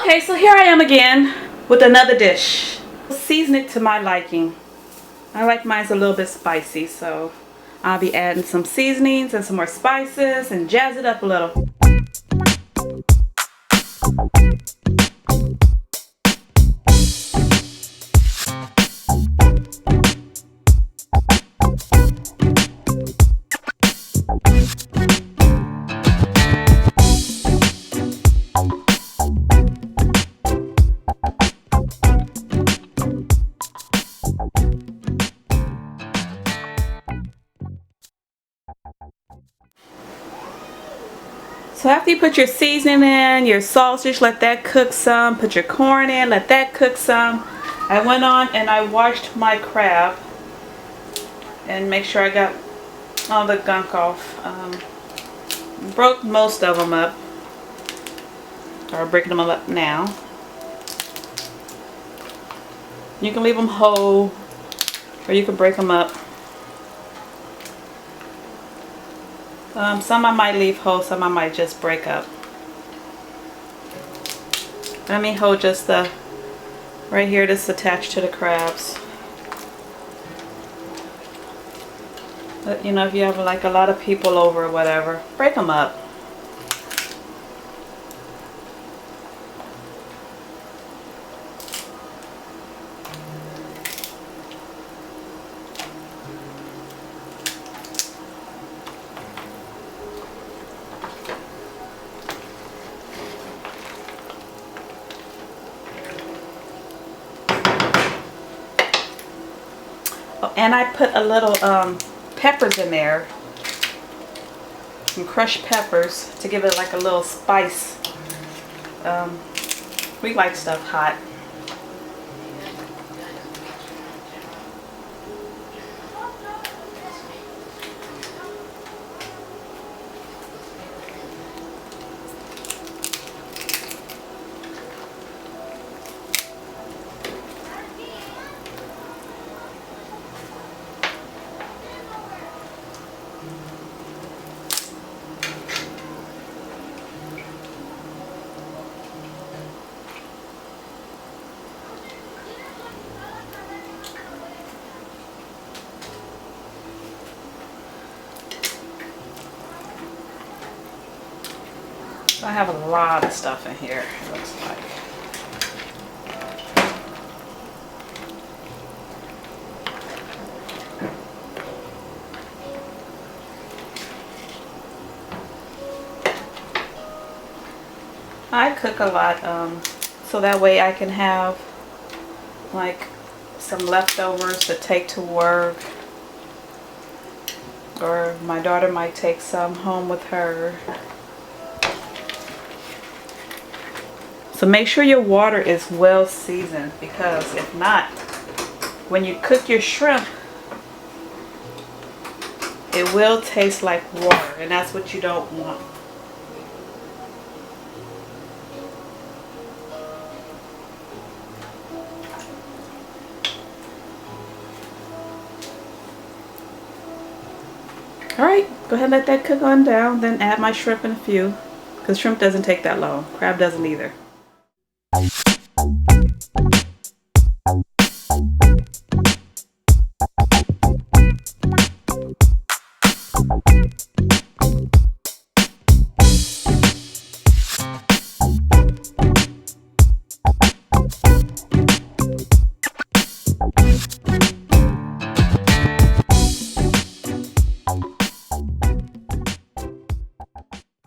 Okay, so here I am again with another dish. Season it to my liking. I like mine a little bit spicy, so I'll be adding some seasonings and some more spices and jazz it up a little. So after you put your seasoning in, your sausage, let that cook some, put your corn in, let that cook some. I went on and I washed my crab and make sure I got all the gunk off. Broke most of them up, or breaking them up now. You can leave them whole or you can break them up. Some I might leave whole, some I might just break up. I mean whole, just the right here, this is attached to the crabs. But you know, if you have like a lot of people over or whatever, break them up. Oh, and I put a little peppers in there, some crushed peppers to give it like a little spice. We like stuff hot. I have a lot of stuff in here, it looks like. I cook a lot, so that way I can have like some leftovers to take to work, or my daughter might take some home with her. So make sure your water is well seasoned, because if not, when you cook your shrimp, it will taste like water, and that's what you don't want. Alright, go ahead and let that cook on down, then add my shrimp in a few, because shrimp doesn't take that long. Crab doesn't either.